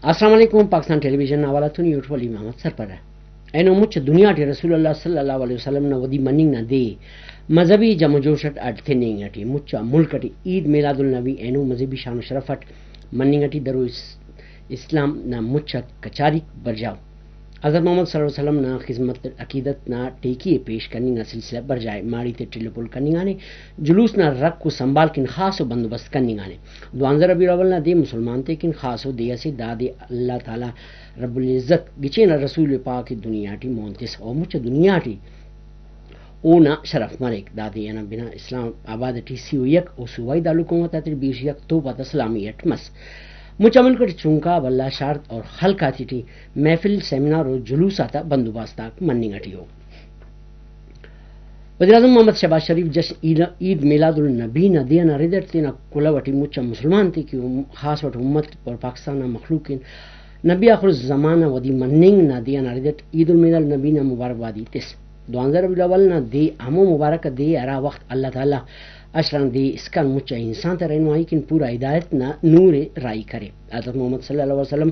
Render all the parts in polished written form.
السلام علیکم پاکستان ٹیلی ویژن حوالتون یوٹ ولی محمد سرپر اینو مچ دنیا ٹی رسول اللہ صلی اللہ علیہ وسلم نہ ودی مننگ نہ دے مذہبی جم جوشٹ اٹ تھننگ اٹی مچ ملک ٹی عید میلاد النبی اینو مذہبی شان و شرفٹ مننگ اٹی درو اسلام نہ مچ کچاری برجاؤ حضرت محمد صلی اللہ علیہ وسلم نہ خدمت عقیدت نہ ٹیکی پیش کرنی نہ سلسلہ برجائے ماڑی تے ٹل پل کرنی گانے جلوس نہ رک کو سنبھال کن خاص و بندوبست کرنی گانے دوانزر ربیع الاول نہ دے مسلمان تے کن خاص و دیا سے دادے اللہ تعالی رب العزت گچے نہ رسول پاک دنیا ٹی مونتس او مچ دنیا ٹی او نہ شرف مریک دادے انا بنا اسلام آباد ٹی سی یک او سوائی دالکوں تا تر بیش یک تو پتہ اسلامیت مس مچمل کر چونکا واللہ شارت اور خلقہ تھی محفل سیمینار اور جلوس آتا بندوبست مننگ اٹی ہو وزیر اعظم محمد شہباز شریف جشن عید میلاد النبی نہ دیا نہ ردر تینا کلوٹی مچ مسلمان تھی کہ خاص وٹ امت اور پاکستان مخلوق نبی آخر زمانہ ودی مننگ نہ دیا نہ ردر عید المیلاد النبی نہ مبارکبادی تس دوانزر ربیع الاول نہ دے ہمو مبارک دے ارا وقت اللہ تعالیٰ اشران دے اس کا مچا انسان تا رہنمائی کن پورا ہدایت نہ نور رائی کرے حضرت محمد صلی اللہ علیہ وسلم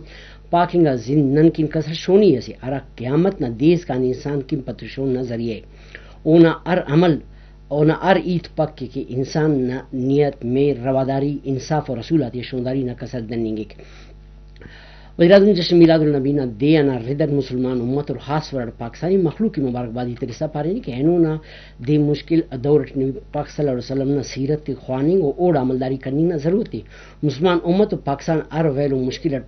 پاکنگا زندن کن کسر شونی ایسے ارا قیامت نہ دیس کا انسان کن پتشون نہ ذریعے اونا ار عمل اونا ار عید پک کے انسان نہ نیت میں رواداری انصاف اور رسولات شونداری نہ کسر دننگے وزیر اعظم جشن میلاد النبی نہ دے نہ ردت مسلمان امت اور خاص ورڈ پاکستانی مخلوق کی مبارکبادی ترسا پارے کہ اینو نہ دے مشکل دور نبی پاک صلی اللہ علیہ وسلم نہ سیرت خواننگ و اوڑ عملداری کرنی نہ ضرورت تھی مسلمان امت و پاکستان ار ویلو مشکل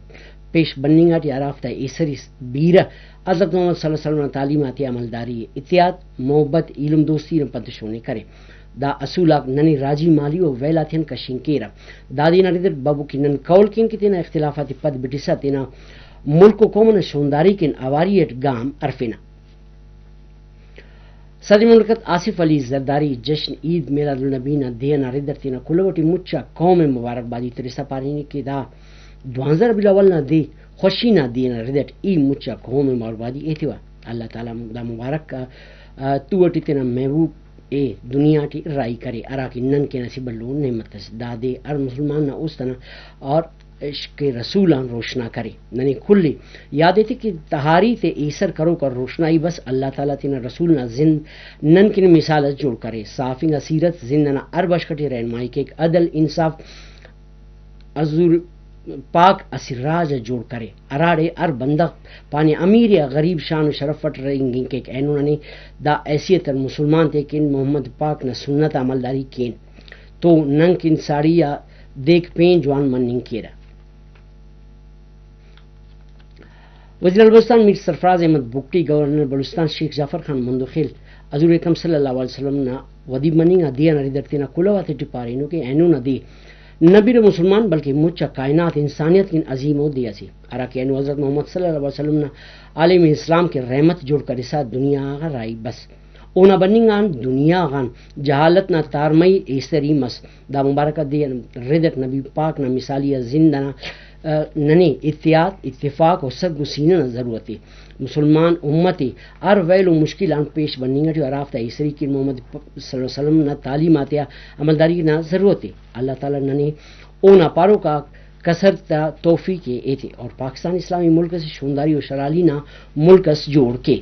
پیش بننگ اٹی عرافتہ ایسری بیرہ حضرت محمد صلی اللہ علیہ وسلم تعلیمات عملداری اتحاد محبت علم دوستی نہ پتشونے کرے دا اصولاک ننی راجی مالی و ویلاتین کا شنکیرا دادی نردر بابو کی نن کول کن کی تینا اختلافات پد بٹسا تینا ملک و قومن شونداری کن آواریت گام عرفینا صدر مملکت آصف علی زرداری جشن عید میلاد النبی نہ دے نردر تینا کلوٹی مچا قوم مبارک بادی ترسا پارینی کی دا دوانزر ربیع الاول نہ دے خوشی نہ دے نردر ای مچا قوم مبارک بادی ایتوا اللہ تعالی دا مبارک کا توٹی تینا محبوب اے دنیا ٹی رائی کرے ارا کی نن کے نصیب لو نعمت دادے ار مسلمان نہ اس طرح اور عشق رسولان روشنا کرے ننی کھلی یاد تھی کہ تہاری تے ایسر کرو کر روشنائی بس اللہ تعالیٰ تینا رسول نہ زند نن کی مثال جوڑ کرے صافنگ سیرت زند نہ ار بشکٹی رہنمائی کے ایک عدل انصاف ازور پاک اسراج جوڑ کرے اراڑے ار بندہ پانی امیر یا غریب شان و شرفت رہیں کہ اینو نے دا ایسیت مسلمان تے کن محمد پاک نہ سنت عملداری کین تو ننگ کن ساڑی یا دیکھ پین جوان مننگ کیرا وزیر بلوچستان میر سرفراز احمد بگٹی گورنر بلوچستان شیخ جعفر خان مندخیل حضور اکرم صلی اللہ علیہ وسلم نہ ودی مننگ دیا نہ ردرتی نہ کلوات ٹپارینو کہ اینو نہ دی نبی مسلمان بلکہ مچا کائنات انسانیت کی عظیم و دیا سی ارا کہ حضرت محمد صلی اللہ علیہ وسلم نے عالم اسلام کے رحمت جوڑ کر اسا دنیا آغا رائی بس اونا بننگان دنیا غان جہالت نہ تارمئی ایسری مس دا مبارکہ دیا ردت نبی پاک نہ مثالی زندنا ننے اتحاد اتفاق و سگ سینہ نہ ضرورت مسلمان امتی ار ویل و مشکلان پیش بننگٹی اور آفتہ ایسری کی محمد صلی اللہ علیہ وسلم نہ تعلیمات عملداری نہ ضرورت اللہ تعالیٰ ننے اونا پارو کا کثرت توفیق ایتھے اور پاکستان اسلامی ملک سے شونداری و شرالی نہ ملکس جوڑ کے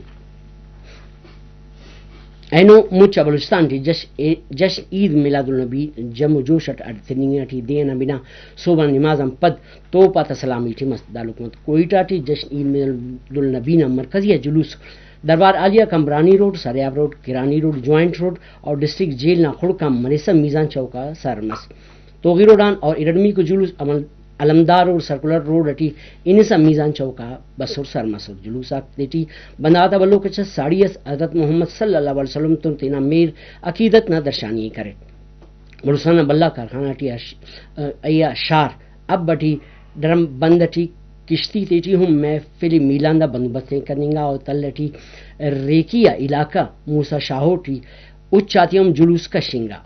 اینو مچا بلوچستان ٹی جشن عید میلاد النبی جم جوشٹ اٹھنیٹی دینا بنا صوبہ نمازم پد تو پاتا سلامی ٹی مست دالکمت کوئٹہ ٹی جشن عید میلاد النبی نہ مرکزی جلوس دربار عالیہ کمبرانی روڈ سریاب روڈ کرانی روڈ جوائنٹ روڈ اور ڈسٹرکٹ جیل نہ خڑکا منیسا میزان چوکا سرمس توغی روڈان اور اردمی کو جلوس علمدار اور سرکولر روڈ اٹی انسا میزان چوکا بسور سرمس جلوس آکتی بنداتا بلو کچھ ساڑیس حضرت محمد صلی اللہ علیہ وسلم تم تینا میر عقیدت نہ درشانی کرے بلوستان بلہ کارخانہ ٹی ایا شار اب بٹی ڈرم بند ٹی کشتی تیٹی ہوں محفل میلاندہ بندوبستیں کرنگا اور تلٹی ریکیا علاقہ موسیٰ شاہو ٹی اچاتی ہم جلوس کشنگا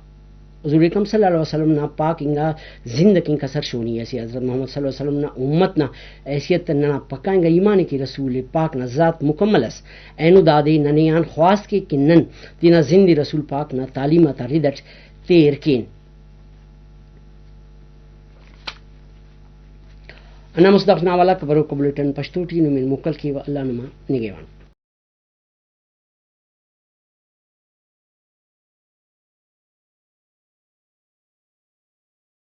حضور اکرم صلی اللہ علیہ وسلم نہ پاک انگا زندگی کسر شونی ایسی حضرت محمد صلی اللہ علیہ وسلم نہ امت نہ ایسیت نہ پکائیں گا ایمان کی رسول پاک نہ ذات مکمل اس اینو دادے ننیان خواست کے کنن تینا زندی رسول پاک نہ تعلیمات ردٹ تیر کین انا مصدق ناوالا کبرو کو بلٹن پشتو ٹی نو من مکل کی و اللہ نما نگیوان